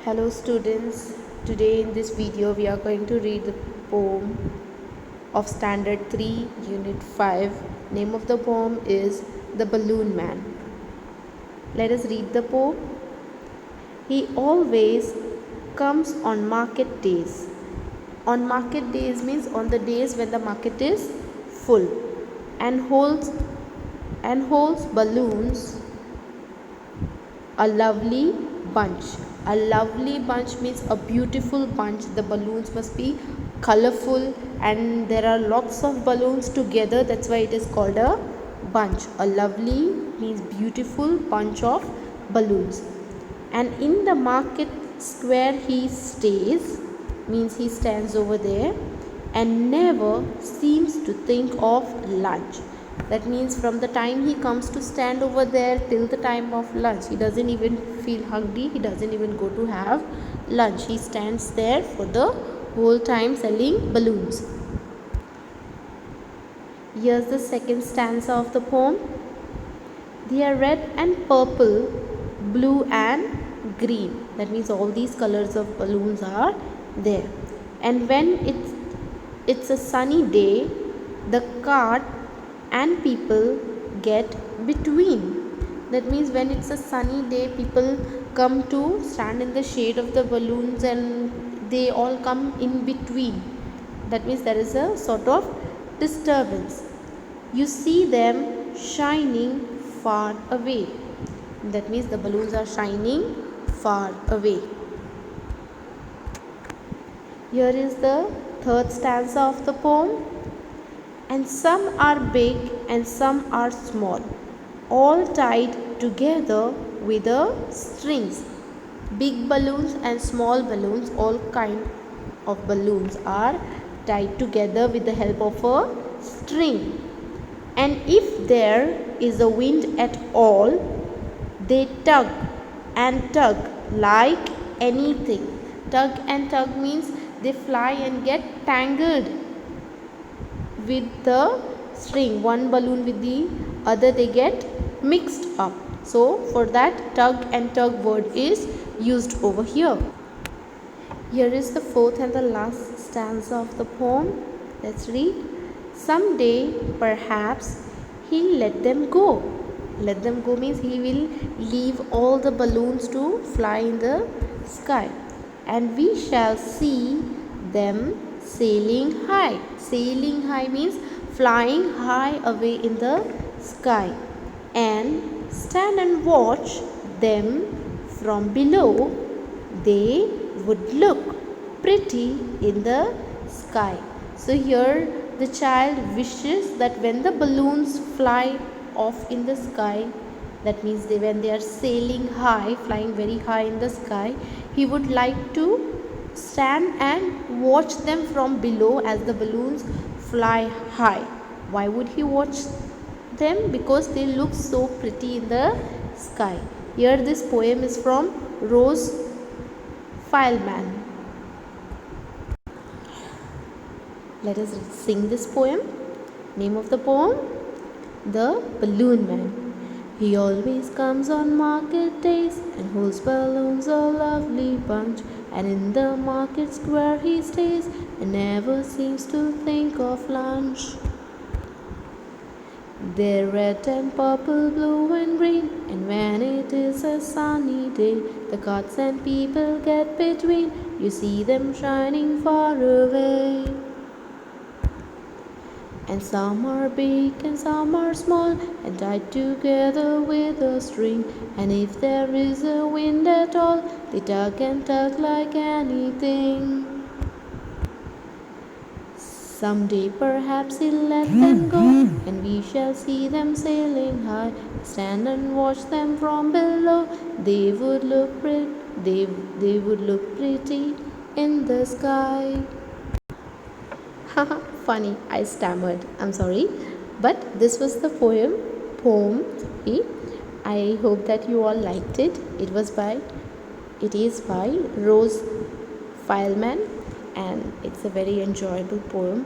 Hello students, today in this video we are going to read the poem of Standard 3 Unit 5. Name of the poem is The Balloon Man. Let us read the poem. He always comes on market days. On market days means on the days when the market is full and holds balloons, a lovely bunch. A lovely bunch means a beautiful bunch. The balloons must be colorful and there are lots of balloons together. That's why it is called a bunch. A lovely means beautiful bunch of balloons. And in the market square he stays, means he stands over there and never seems to think of lunch. That means from the time he comes to stand over there till the time of lunch, he doesn't even feel hungry, he doesn't even go to have lunch. He stands there for the whole time selling balloons. Here's the second stanza of the poem. They are red and purple, blue and green. That means all these colors of balloons are there. And when it's a sunny day, the cart and people get between. That means when it's a sunny day, people come to stand in the shade of the balloons and they all come in between. That means there is a sort of disturbance. You see them shining far away. That means the balloons are shining far away. Here is the third stanza of the poem. And some are big and some are small, all tied together with the strings. Big balloons and small balloons, all kind of balloons are tied together with the help of a string. And if there is a wind at all, they tug and tug like anything. Tug and tug means they fly and get tangled with the string. One balloon with the other, they get mixed up. So for that, tug and tug word is used over here. Here is the fourth and the last stanza of the poem. Let's read. Someday perhaps he'll let them go. Let them go means he will leave all the balloons to fly in the sky, and we shall see them sailing high. Sailing high means flying high away in the sky, and stand and watch them from below. They would look pretty in the sky. So here the child wishes that when the balloons fly off in the sky, that means when they are sailing high, flying very high in the sky, he would like to stand and watch them from below as the balloons fly high. Why would he watch them? Because they look so pretty in the sky. Here this poem is from Rose Fileman. Let us sing this poem. Name of the poem, The Balloon Man. He always comes on market days and holds balloons, a lovely bunch. And in the market square he stays and never seems to think of lunch. They're red and purple, blue and green, and when it is a sunny day, the carts and people get between. You see them shining far away. And some are big and some are small, and tied together with a string. And if there is a wind at all, they tug and tug like anything. Someday perhaps he'll let them go, and we shall see them sailing high. Stand and watch them from below. They would look pretty in the sky. Funny, I stammered. I'm sorry. But this was the poem. I hope that you all liked it. It is by Rose Fileman, and it's a very enjoyable poem.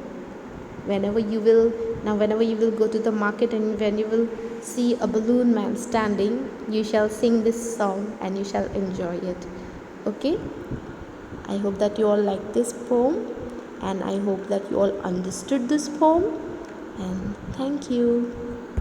Whenever you will go to the market and when you will see a balloon man standing, you shall sing this song and you shall enjoy it. Okay, I hope that you all like this poem, and I hope that you all understood this poem, and thank you.